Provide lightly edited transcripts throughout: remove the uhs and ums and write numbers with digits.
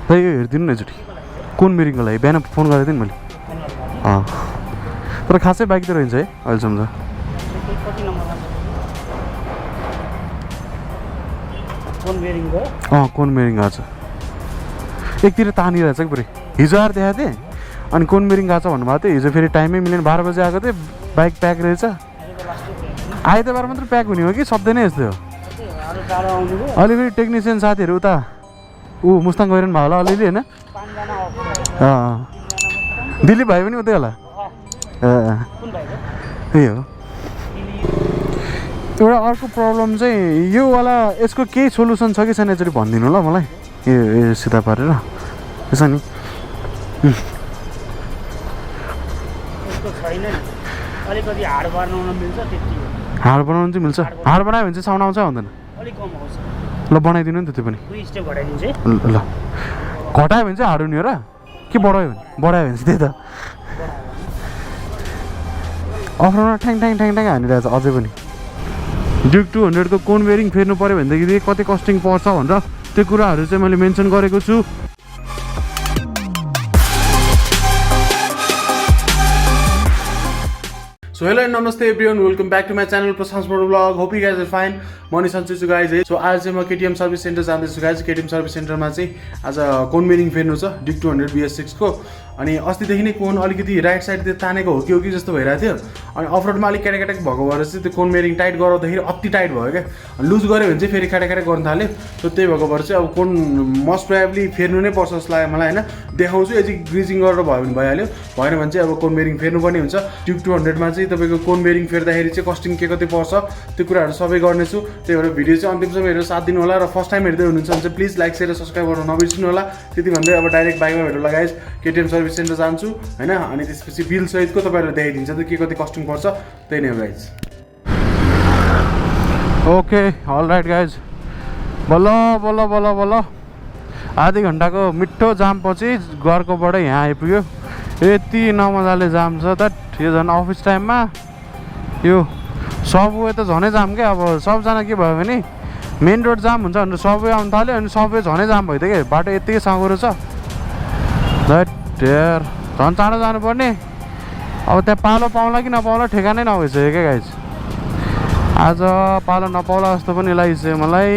त यो हेरिदिनु न एकचोटि कुन मिरिङको लागि बिहान फोन गरेको थिएँ नि मैले तर खासै बाइक त रहन्छ है अहिलेसम्म त कोन मेरिङ गएको छ एकतिर तानिरहेछ कि पुरै हिजो आएर देखाएको थिएँ अनि कोन मेरिङ गएको छ भन्नुभएको थियो हिजो फेरि टाइमै मिलेन 12 बजे आएको थिएँ बाइक प्याक रहेछ आइतबार मात्र प्याक हुने हो कि सधैँ नै यस्तै हो अलि फेरि टेक्निसियन साथीहरू उता मुस्ताङ गइरहनु भयो होला अलिअलि होइन दिलीप भाइ पनि उतै होला त्यही हो एउटा अर्को प्रब्लम चाहिँ यो वाला यसको केही सोल्युसन छ कि छैन एकचोटि भनिदिनु ल मलाई यो सिधा पारेर यसो नि हाड बनाउनु चाहिँ मिल्छ हाड बनायो भने चाहिँ साउन्ड आउँछ आउँदैन ल बनाइदिनु नि त त्यो पनि ल घटायो भने चाहिँ हाड हुने हो र के बढायो भने चाहिँ त्यही त अफ्रोमा ठ्याङ ठ्याङ ठ्याङ ठ्याङ हानिरहेछ अझै पनि ड्युक 200 को कोन बेरिङ फेर्नु पऱ्यो भनेदेखि कति कस्टिङ पर्छ भनेर त्यो कुराहरू चाहिँ मैले मेन्सन गरेको छु सो हेलो एन्ड नमस्ते everyone welcome back to my channel Prashant's MotoVlog hope you guys are fine मनी सन्चै छु गाइज है सो आज चाहिँ म केटीएम सर्भिस सेन्टर जाँदैछु गाइज केटीएम सर्भिस सेन्टरमा चाहिँ आज कोन बेरिङ फेर्नु छ ड्युक 200 BS6 को अनि अस्तिदेखि नै कोन अलिकति राइट साइडतिर तानेको हो कि जस्तो भइरहेको थियो अनि अफरोडमा अलिक क्याटेक्याटेक भएको भएर चाहिँ त्यो कोन बेरिङ टाइट गराउँदाखेरि अति टाइट भयो क्या लुज गऱ्यो भने चाहिँ फेरि क्याटेक्याटेक गर्न थाल्यो सो त्यही भएको भएर चाहिँ अब कोन मोस्ट प्रोबेबली फेर्नु नै पर्छ जस्तो लाग्यो मलाई होइन देखाउँछु यदि ग्रिजिङ गरेर भयो भने भइहाल्यो भएन भने चाहिँ अब कोन बेरिङ फेर्नुपर्ने हुन्छ ड्युक 200मा चाहिँ तपाईँको कोन बेरिङ फेर्दाखेरि चाहिँ कस्टिङ के कति पर्छ त्यो कुराहरू सबै गर्नेछु त्यही भएर भिडियो चाहिँ अन्तिमसम्म हेरेर साथ दिनु होला र फर्स्ट टाइम हेर्दै हुनुहुन्छ भने चाहिँ प्लिज लाइक सेयर र सब्सक्राइब गर्न नबिर्सिनु होला त्यति भन्दै अब डाइरेक्ट बाइकमा भेटौँला गाइज केटीएम सर्भिस सेन्टर जान्छु होइन अनि त्यसपछि बिल सहितको तपाईँहरूलाई देखाइदिन्छ त के कति कस्टिङ पर्छ त्यही नै हो guys okay all right guys बल्ल बल्ल बल्ल बल्ल आधी घन्टाको मिठो जामपछि घरकोबाट यहाँ आइपुग्यो यति नमजाले जाम छ त यो झन् अफिस टाइममा यो सबवे त झनै जाम क्या अब सबजना के भयो भने मेन रोड जाम हुन्छ भनेर सबवे आउनु थाल्यो अनि सबवे झनै जाम भइदियो क्या बाटो यति साँगुरो छ द्याट ढेर झन् चाँडो जानुपर्ने अब त्यहाँ पालो पाउँला कि नपाउँला ठेगानै नभइसक्यो क्या गाइज आज पालो नपाउला जस्तो पनि लागिसक्यो मलाई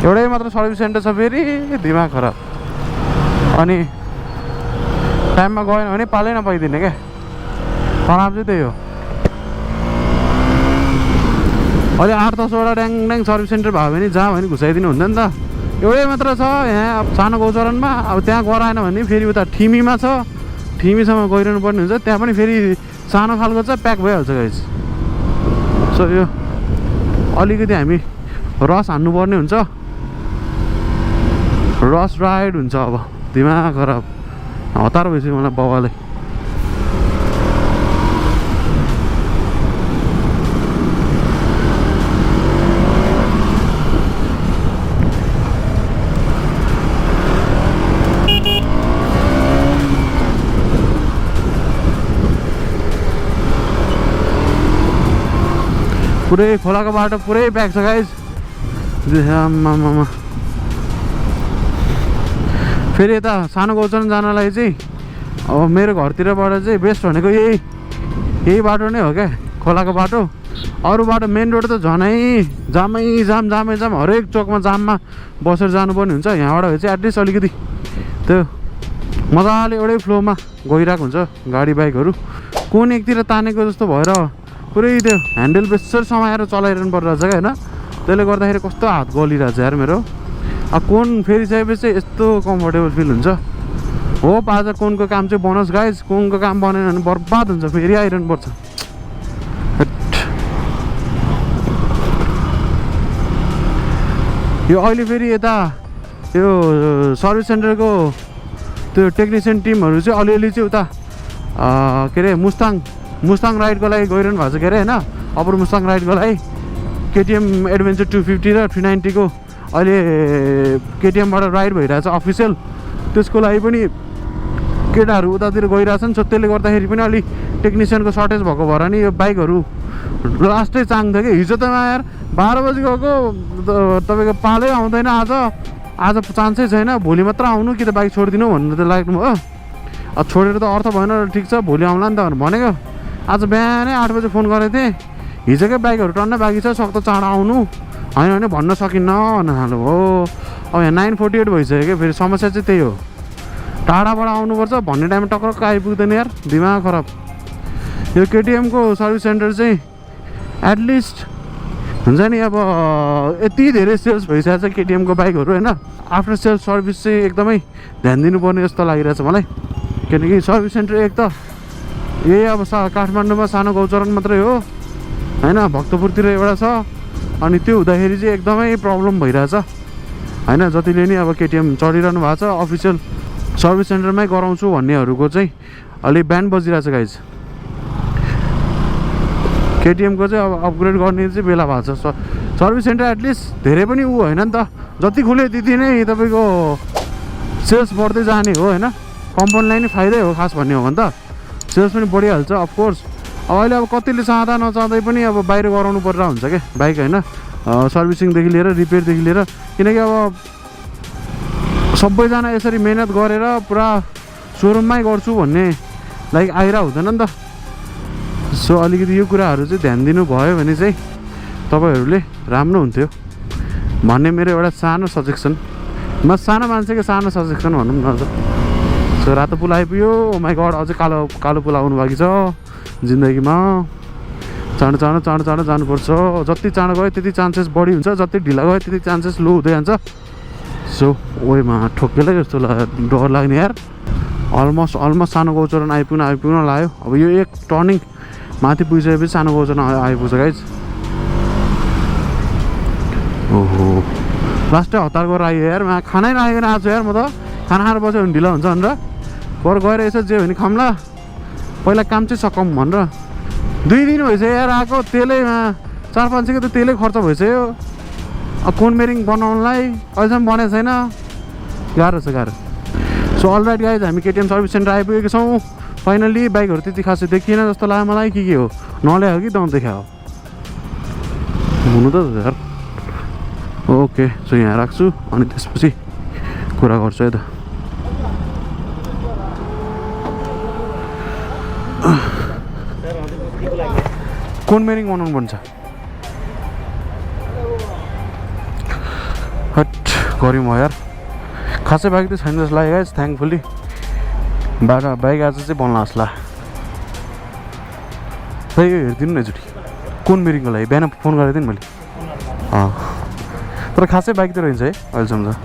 एउटै मात्र सर्भिस सेन्टर छ फेरि दिमाग खराब अनि टाइममा गएन भने पालै नपाइदिने क्या तनाव चाहिँ त्यही हो अहिले 8-10 वटा ड्याङ ड्याङ सर्भिस सेन्टर भयो भने जहाँ भने घुसाइदिनु हुन्थ्यो नि त एउटै मात्र छ यहाँ अब सानो गौचरणमा अब त्यहाँ गराएन भने फेरि उता ठिमीमा छ ठिमीसम्म गइरहनु पर्ने हुन्छ त्यहाँ पनि फेरि सानो खालको छ प्याक भइहाल्छ गाइज सो यो अलिकति हामी रस हान्नुपर्ने हुन्छ रस राइड हुन्छ अब दिमाग खराब हतार भइसक्यो मलाई बाबाले पुरै खोलाको बाटो पुरै प्याक छ गाइज फेरि यता सानो गौचरण जानलाई चाहिँ अब मेरो घरतिरबाट चाहिँ बेस्ट भनेको यही बाटो नै हो क्या खोलाको बाटो अरू बाटो मेन रोड त झनै जामै जाम हरेक चोकमा जाममा बसेर जानुपर्ने हुन्छ यहाँबाट चाहिँ एटलिस्ट अलिकति त्यो मजाले एउटै फ्लोमा गइरहेको हुन्छ गाडी बाइकहरू कुन एकतिर तानेको जस्तो भएर पुरै त्यो ह्यान्डल बेसर समाएर चलाइरहनु परिरहेछ क्या होइन त्यसले गर्दाखेरि कस्तो हात गलिरहेछ यार मेरो अब कोन फेरिसकेपछि चाहिँ यस्तो कम्फर्टेबल फिल हुन्छ हो आज कोनको काम चाहिँ बनोस् गाइज कोनको काम बनेन भने बर्बाद हुन्छ फेरि आइरहनु पर्छ यो अहिले फेरि यता यो सर्भिस सेन्टरको त्यो टेक्निसियन टिमहरू चाहिँ अलिअलि चाहिँ उता के अरे मुस्ताङ राइडको लागि गइरहनु भएको छ के अरे होइन अपर मुस्ताङ राइडको लागि केटिएम एडभेन्चर 250 र 390 को अहिले केटिएमबाट राइड भइरहेछ अफिसियल त्यसको लागि पनि केटाहरू उतातिर गइरहेछन् सो त्यसले गर्दाखेरि पनि अलिक टेक्निसियनको सर्टेज भएको भएर नि यो बाइकहरू लास्टै चाङ थियो कि हिजो त यार 12 बजी गएको तपाईँको पालै आउँदैन आज आज चान्सै छैन, भोलि मात्र आउनु कि त बाइक छोडिदिनु भनेर त लाग्नु भयो। अब छोडेर त अर्थ भएन, ठिक छ भोलि आउँला नि त भनेको। आज बिहानै 8 बजे फोन गरेको थिएँ, हिजोकै बाइकहरू टन्न बाँकी छ, सक्दो चाँडो आउनु, होइन भन्न सकिन्न भन्न थाल्नु हो। अब यहाँ 9:48 भइसक्यो क्या, फेरि समस्या चाहिँ त्यही हो, टाढाबाट आउनुपर्छ भन्ने टाइममा टक्रक्क आइपुग्दैन यार, दिमाग खराब। यो केटिएमको सर्भिस सेन्टर चाहिँ एटलिस्ट हुन्छ नि, अब यति धेरै सेल्स भइसकेको छ केटिएमको बाइकहरू होइन, आफ्टर सेल्स सर्भिस चाहिँ एकदमै ध्यान दिनुपर्ने जस्तो लागिरहेछ मलाई। किनकि सर्भिस सेन्टर एक त यही अब काठमाडौँमा सानो गौचरण मात्रै हो होइन, भक्तपुरतिर एउटा छ, अनि त्यो हुँदाखेरि चाहिँ एकदमै प्रब्लम भइरहेछ होइन। जतिले नि अब केटिएम चढिरहनु भएको छ अफिसियल सर्भिस सेन्टरमै गराउँछु भन्नेहरूको चाहिँ अलि ब्यान्ड बजिरहेछ गाइज। केटिएमको चाहिँ अब अपग्रेड गर्ने चाहिँ बेला भएको छ। सर्भिस सेन्टर एटलिस्ट धेरै पनि ऊ होइन नि त, जति खुल्यो त्यति नै तपाईँको सेल्स बढ्दै जाने हो होइन। कम्पनीलाई नै फाइदै हो खास भन्ने हो भने त, सेल्स पनि बढिहाल्छ अफकोर्स। अब अहिले अब कतिले चाहँदा नचाहँदै पनि अब बाहिर गराउनु परेर हुन्छ क्या बाइक होइन, सर्भिसिङदेखि लिएर रिपेयरदेखि लिएर। किनकि अब सबैजना यसरी मेहनत गरेर पुरा सोरुममै गर्छु भन्ने लाइक आइरा हुँदैन नि त। सो अलिकति यो कुराहरू चाहिँ ध्यान दिनु भयो भने चाहिँ तपाईँहरूले राम्रो हुन्थ्यो भन्ने मेरो एउटा सानो सजेसन। म सानो मान्छेको सानो सजेसन भनौँ न त। सो रातो पुल आइपुग्यो, ओ माई गड, अझै कालो पुल आउनु बाँकी छ जिन्दगीमा। चाँडो चाँडो चाँडो चाँडो जानुपर्छ, जति चाँडो गयो त्यति चान्सेस बढी हुन्छ, जति ढिला गयो त्यति चान्सेस लो हुँदै जान्छ। सो ओइमा ठोक्केलाई जस्तो डर लाग्ने यार। अलमोस्ट सानो गौचरण आइपुग्न लाग्यो। अब यो एक टर्निङ माथि पुगिसकेपछि सानो गौचरण आइपुग्छ गाइज। ओहो लास्टै हतार गरेर आयो यार, खानै नआइकन आज यार। म त खाना खाएर बस्यो भने ढिला हुन्छ भनेर बरु गएर यसो जे भने खाम्ला, पहिला काम चाहिँ सकौँ भनेर। 2 दिन भइसक्यो यार आएको, तेलैमा 4-500 त तेलै खर्च भइसक्यो। अब कोनमेरिङ बनाउनलाई अहिलेसम्म बनेको छैन, गाह्रो छ गाह्रो। सो अलराइट गाइज, हामी केटिएम सर्भिस सेन्टर आइपुगेको छौँ फाइनली। बाइकहरू त्यति खासै देखिएन जस्तो लाग्यो मलाई, के हो नल्यायो कि दम देखायो हुनु त यार। ओके सो यहाँ राख्छु अनि त्यसपछि कुरा गर्छु है त। कोनमेरिङ बनाउनु पर्छ, हट गऱ्यौँ हो यार। खासै बाइक त छैन जस्तो लाग्यो गाइस थ्याङ्कफुल्ली। बाइक आज चाहिँ बन्ला जस्तो लाग्यो। खै यो हेरिदिनु न एकचोटि कोनमेरिङको लागि, बिहान फोन गरेको थिएँ नि मैले। तर खासै बाइक त रहन्छ है अहिलेसम्म त।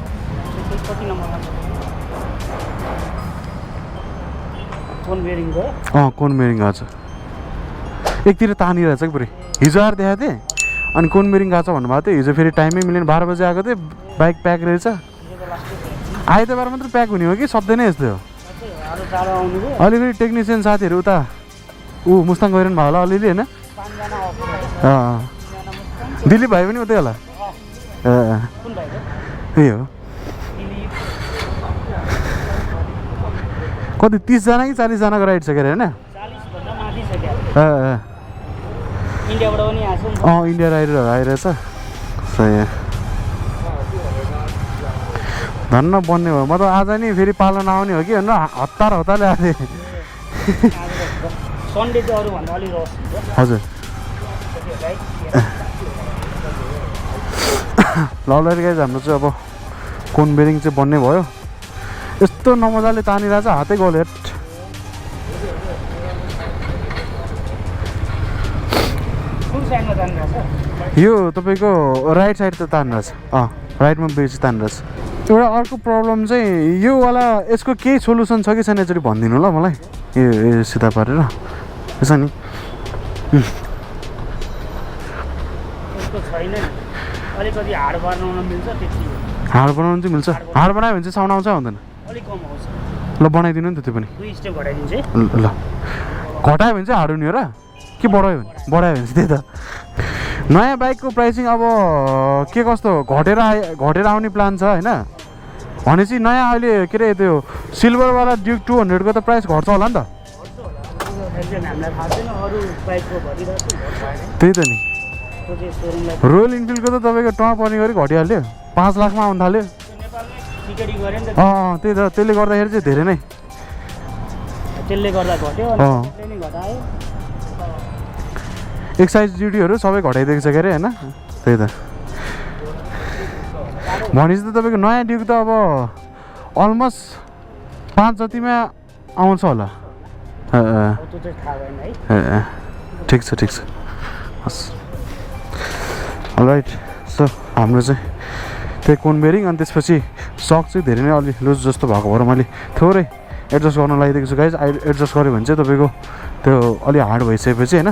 कोनमेरिङ गएको छ, एकतिर तानिरहेछ कि पुरै। हिजो आएर देखाएको थिएँ अनि कोनमेरिङ गएको छ भन्नुभएको थियो। हिजो फेरि टाइमै मिलेन, 12 बजे आएको थिएँ, बाइक प्याक रहेछ। आइतबार मात्रै प्याक हुने हो कि सधैँ नै यस्तै हो। अलिकति टेक्निसियन साथीहरू उता मुस्ताङ गइरहनु भयो होला अलिअलि होइन। दिलीप भाइ पनि उतै होला। त्यही हो। कति 30 जना कि 40 जनाको राइड छ के अरे होइन? इन्डिया राइडरहरू आइरहेछ। सही धन्न बन्ने भयो। म त आज नि फेरि पालो नआउने हो कि भनेर हतार ल्याएको थिएँ। हजुर ल गाइज, हाम्रो चाहिँ अब कोनमेरिङ चाहिँ बन्ने भयो। यस्तो नमजाले तानिरहेछ, हातै गयो हेट। यो तपाईँको राइट साइड त तानिरहेछ, राइटमा बेसी तानिरहेछ। एउटा अर्को प्रब्लम चाहिँ यो वाला, यसको केही सोल्युसन छ कि छैन एकचोटि भनिदिनु ल मलाई। यो सिधा पारेर यसो नि। हार्ड बनाउनु चाहिँ मिल्छ। हार्ड बनायो भने चाहिँ साउन्ड आउँछ आउँदैन? ल बनाइदिनु नि त त्यो पनि। ल घटायो भने चाहिँ हार्ड हुने हो र के बढायो भने? बढायो भने चाहिँ त्यही त। नयाँ बाइकको प्राइसिङ अब के कस्तो घटेर आउने प्लान छ होइन। भनेपछि नयाँ अहिले के अरे त्यो सिल्भरवाला ड्युक 200 को त प्राइस घट्छ होला नि त। त्यही त नि। रोयल इनफिल्डको त तपाईँको टमा पर्ने गरी घटिहाल्यो, 5 लाखमा आउनु थाल्यो। टिकटि गरे नि त त्यही त त्यसले गर्दाखेरि चाहिँ धेरै नै त्यसले गर्दा घट्यो अनि नि घटायो एक्साइज ड्युटीहरू सबै घटाइदिएको छ के अरे होइन त्यही त भनेपछि त तपाईँको नयाँ ड्युक त अब अलमोस्ट 5 जतिमा आउँछ होला ठिक छ हस् अलराइट सो हाम्रो चाहिँ त्यही कोन बेरिङ अनि त्यसपछि सक चाहिँ धेरै नै अलि लुज जस्तो भएको भएर मैले थोरै एडजस्ट गर्न लगाइदिएको छु गाइज एडजस्ट गऱ्यो भने चाहिँ तपाईँको त्यो अलि हार्ड भइसकेपछि होइन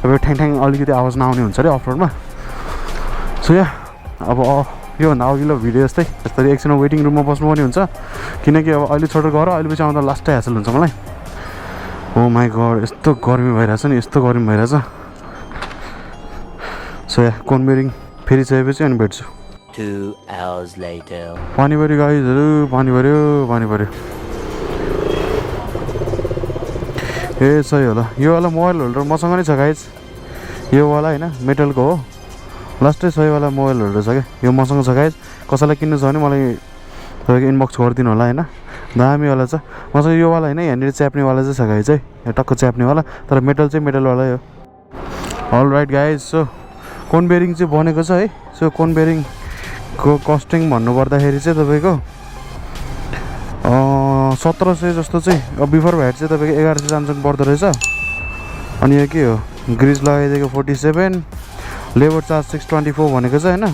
तपाईँको ठ्याङ अलिकति आवाज नआउने हुन्छ अरे अफ रोडमा सो या अब योभन्दा अघिल्लो भिडियो जस्तै यसरी एकछिन वेटिङ रुममा बस्नुपर्ने हुन्छ किनकि अब अहिले छोडेर गएर अहिले पछि आउँदा लास्टै ह्यासल हुन्छ मलाई ओ माई गड यस्तो गर्मी भइरहेछ नि यस्तो गर्मी भइरहेछ सो या कोन बेरिङ फेरिसकेपछि अनि भेट्छु 2 hours later पानी पऱ्यो गाइजहरू पानी पऱ्यो ए सही होला यो वाला मोबाइल होल्डर मसँग नै छ गाइज यो वाला होइन मेटलको हो लास्टै सही वाला मोबाइल होल्डर छ क्या यो मसँग छ गाइज कसैलाई किन्नु छ भने मलाई तपाईँको इनबक्स गरिदिनु होला होइन दामीवाला छ मसँग यो वाला होइन यहाँनिर च्याप्नेवाला चाहिँ छ गाइज है यहाँ टक्क च्याप्नेवाला तर मेटल चाहिँ मेटलवालै हो अल राइट गाइज सो कोन बेरिङ चाहिँ बनेको छ है सो कोन बेरिङको कस्टिङ भन्नुपर्दाखेरि चाहिँ तपाईँको 1700 जस्तो चाहिँ अब बिफोर भ्याट चाहिँ तपाईँको 1100 जान्छ पर्दो रहेछ अनि यो के हो ग्रिज लगाइदिएको 47 लेबर चार्ज 624 भनेको छ होइन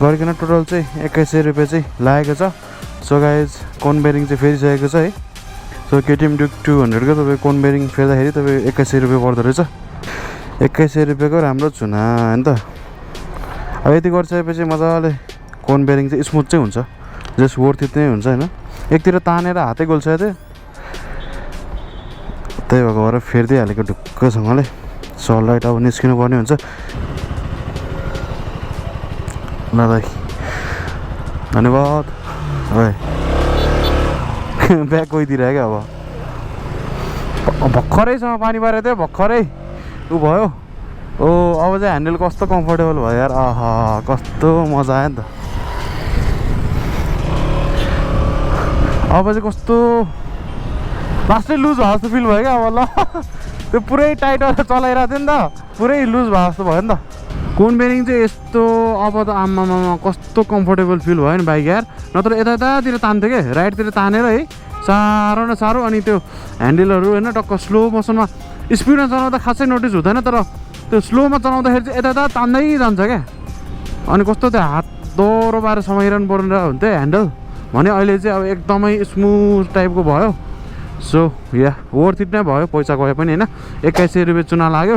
गरिकन टोटल चाहिँ 2100 रुपियाँ चाहिँ लागेको छ सो गाइज कोन बेरिङ चाहिँ फेरिसकेको छ है सो केटिएम ड्युक 200 को तपाईँ कोन बेरिङ फेर्दाखेरि तपाईँ 2100 रुपियाँ पर्दो रहेछ 2100 रुपियाँको राम्रो चुना होइन त अब यति गरिसकेपछि मजाले कोन बेरिङ चाहिँ स्मुथ चाहिँ हुन्छ जस्ट वर्थ इट नै हुन्छ होइन एकतिर तानेर हातै गोल्छ त्यो त्यही भएको भएर फेरिदिइहालेको ढुक्कसँगले सनलाइट अब निस्किनु पर्ने हुन्छ ल दाइ धन्यवाद ब्याग गइदिएर क्या अब भर्खरैसँग पानी पारेको थियो भर्खरै ऊ भयो ओ अब चाहिँ ह्यान्डल कस्तो कम्फर्टेबल भयो यार आहा कस्तो मजा आयो नि त अब चाहिँ कस्तो लास्टै लुज भयो जस्तो फिल भयो क्या अब ल त्यो पुरै टाइट चलाइरहेको थियो नि त पुरै लुज भयो जस्तो भयो नि त कोन बेरिङ चाहिँ यस्तो अब त आम्मामा कस्तो कम्फर्टेबल फिल भयो नि बाइक यार नत्र यतातिर तान्थ्यो क्या राइटतिर तानेर है साह्रो न साह्रो अनि त्यो ह्यान्डलहरू होइन टक्क स्लो मोसनमा स्पिडमा चलाउँदा खासै नोटिस हुँदैन तर त्यो स्लोमा चलाउँदाखेरि चाहिँ यता तान्दै जान्छ क्या अनि कस्तो त्यो हात दोहोरो पारेर समाइरहनु पर्ने हुन्थ्यो ह्यान्डल भने अहिले चाहिँ अब एकदमै स्मुथ टाइपको भयो सो या वर्थ इट नै भयो पैसा गए पनि होइन 2100 रुपियाँ चुना लाग्यो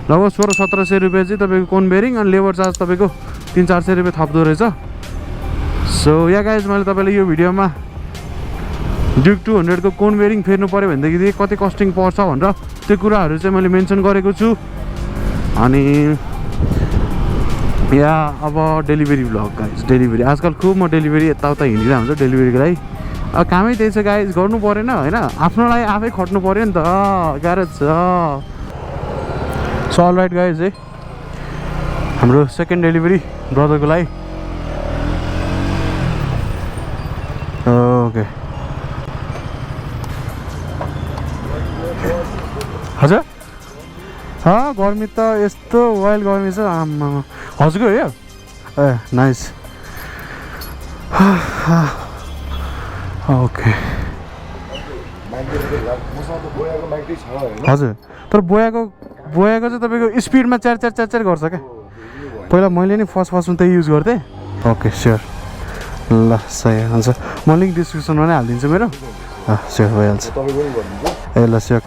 लगभग 1600-1700 रुपियाँ चाहिँ तपाईँको कोन बेरिङ अनि लेबर चार्ज तपाईँको 300-400 रुपियाँ थप्दो रहेछ सो या गाइज मैले तपाईँलाई यो भिडियोमा ड्युक 200 को कोन बेरिङ फेर्नु पऱ्यो भनेदेखि कति कस्टिङ पर्छ भनेर त्यो कुराहरू चाहिँ मैले मेन्सन गरेको छु अनि या अब डेलिभरी भ्लग गाइज डेलिभरी आजकल खुब म डेलिभरी यताउता हिँडिरहेको हुन्छ डेलिभरीको लागि अब कामै त्यही छ गाइज गर्नु परेन होइन आफ्नो लागि आफै खट्नु पऱ्यो नि त गाह्रो छ सो अल राइट गाइज है हाम्रो सेकेन्ड डेलिभरी ब्रदरको लागि ओके हजुर गर्मी त यस्तो वाइल्ड गर्मी छ आम्मा हजुरको हो यो ए नाइस ओके हजुर तर बोयाको चाहिँ तपाईँको स्पिडमा च्यार गर्छ क्या पहिला मैले नि फर्स्टमा त्यही युज गर्थेँ ओके स्योर ल सही हुन्छ म लिङ्क डिस्क्रिप्सनमा नै हालिदिन्छु मेरो स्योर भइहाल्छ ए ल स्योर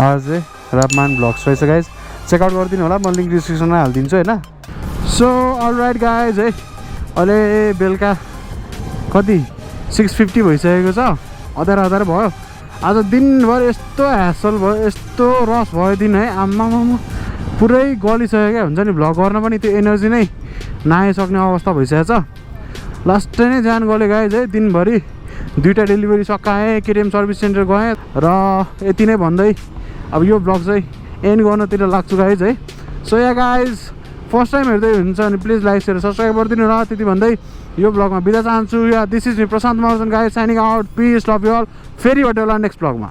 आज रापमान ब्लग्स रहेछ गाइज चेकआउट गरिदिनु होला म लिङ्क डिस्क्रिप्सनमा हालिदिन्छु होइन सो अल राइट गाइज है अहिले बेलुका कति 6:50 भइसकेको छ हतार भयो आज दिनभर यस्तो ह्यासल भयो यस्तो रस भयो दिन है आम्मामा पुरै गलिसक्यो क्या हुन्छ नि भ्लग गर्न पनि त्यो एनर्जी नै नआइसक्ने अवस्था भइसकेको छ लास्टै नै जान गल्यो गाइज है दिनभरि 2टा डेलिभरी सकाएँ केटिएम सर्भिस सेन्टर गएँ र यति नै भन्दै अब यो भ्लग चाहिँ एन्ड गर्नतिर लाग्छु गाइज है so yeah guys first time हेर्दै हुन्छ अनि प्लिज लाइक सेयर सब्सक्राइब गरिदिनु र त्यति भन्दै यो ब्लगमा बिदा चाहन्छु। Yeah this is me Prashant Mahajan guys signing out. Peace love you all. फेरि भेटौँला नेक्स्ट ब्लगमा।